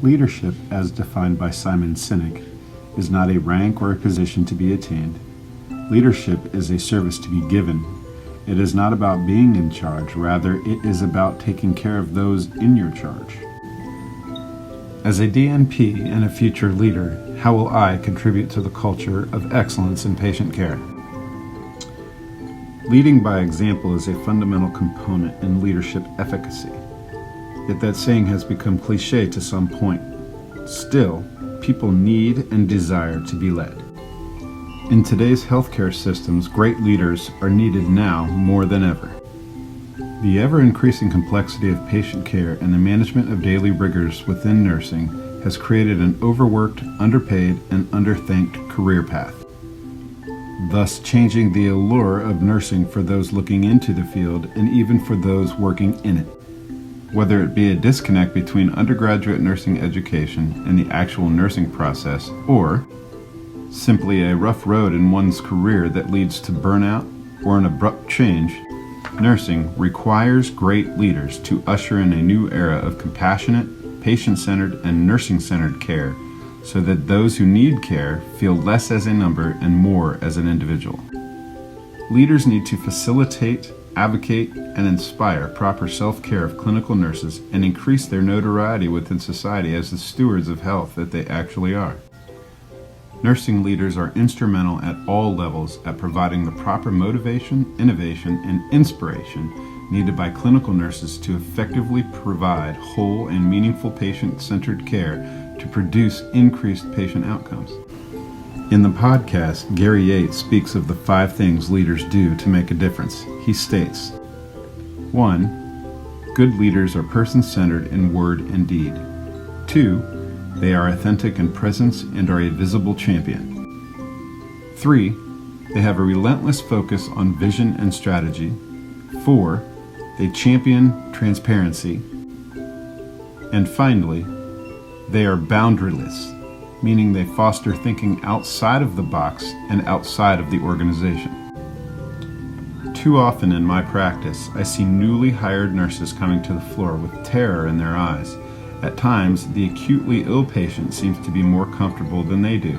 Leadership, as defined by Simon Sinek, is not a rank or a position to be attained. Leadership is a service to be given. It is not about being in charge, rather it is about taking care of those in your charge. As a DNP and a future leader, how will I contribute to the culture of excellence in patient care? Leading by example is a fundamental component in leadership efficacy. Yet that saying has become cliché to some point. Still, people need and desire to be led. In today's healthcare systems, great leaders are needed now more than ever. The ever-increasing complexity of patient care and the management of daily rigors within nursing has created an overworked, underpaid, and underthanked career path, thus changing the allure of nursing for those looking into the field and even for those working in it. Whether it be a disconnect between undergraduate nursing education and the actual nursing process, or simply a rough road in one's career that leads to burnout or an abrupt change, nursing requires great leaders to usher in a new era of compassionate, patient-centered, and nursing-centered care so that those who need care feel less as a number and more as an individual. Leaders need to facilitate, advocate, and inspire proper self-care of clinical nurses and increase their notoriety within society as the stewards of health that they actually are. Nursing leaders are instrumental at all levels at providing the proper motivation, innovation, and inspiration needed by clinical nurses to effectively provide whole and meaningful patient-centered care to produce increased patient outcomes. In the podcast, Gary Yates speaks of the 5 things leaders do to make a difference. He states, 1. Good leaders are person-centered in word and deed. 2. They are authentic in presence and are a visible champion. 3. They have a relentless focus on vision and strategy. 4. They champion transparency. And finally, they are boundaryless, meaning they foster thinking outside of the box and outside of the organization. Too often in my practice, I see newly hired nurses coming to the floor with terror in their eyes. At times, the acutely ill patient seems to be more comfortable than they do,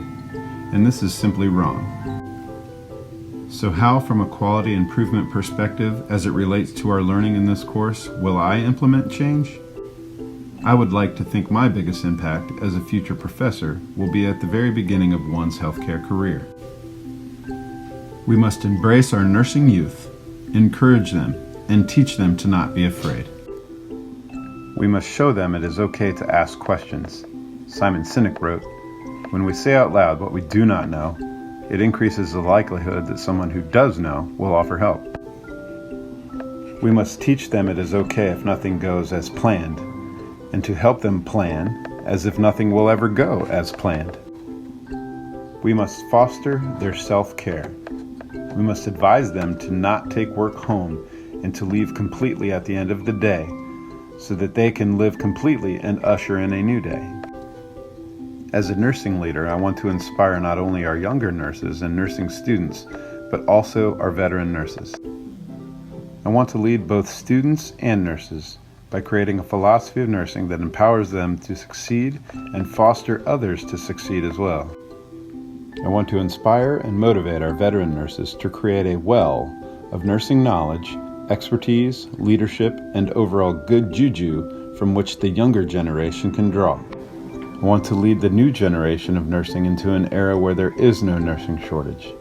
and this is simply wrong. So how, from a quality improvement perspective, as it relates to our learning in this course, will I implement change? I would like to think my biggest impact as a future professor will be at the very beginning of one's healthcare career. We must embrace our nursing youth, encourage them, and teach them to not be afraid. We must show them it is okay to ask questions. Simon Sinek wrote, "When we say out loud what we do not know, it increases the likelihood that someone who does know will offer help." We must teach them it is okay if nothing goes as planned, and to help them plan as if nothing will ever go as planned. We must foster their self-care. We must advise them to not take work home and to leave completely at the end of the day so that they can live completely and usher in a new day. As a nursing leader, I want to inspire not only our younger nurses and nursing students, but also our veteran nurses. I want to lead both students and nurses by creating a philosophy of nursing that empowers them to succeed and foster others to succeed as well. I want to inspire and motivate our veteran nurses to create a well of nursing knowledge, expertise, leadership, and overall good juju from which the younger generation can draw. I want to lead the new generation of nursing into an era where there is no nursing shortage.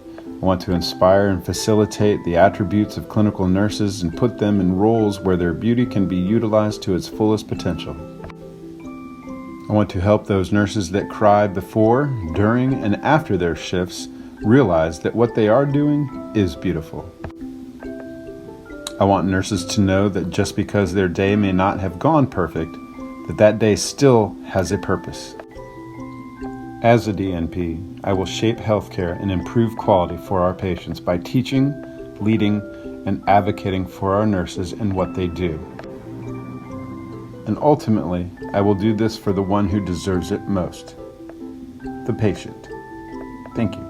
I want to inspire and facilitate the attributes of clinical nurses and put them in roles where their beauty can be utilized to its fullest potential. I want to help those nurses that cry before, during, and after their shifts realize that what they are doing is beautiful. I want nurses to know that just because their day may not have gone perfect, that day still has a purpose. As a DNP, I will shape healthcare and improve quality for our patients by teaching, leading, and advocating for our nurses and what they do. And ultimately, I will do this for the one who deserves it most, the patient. Thank you.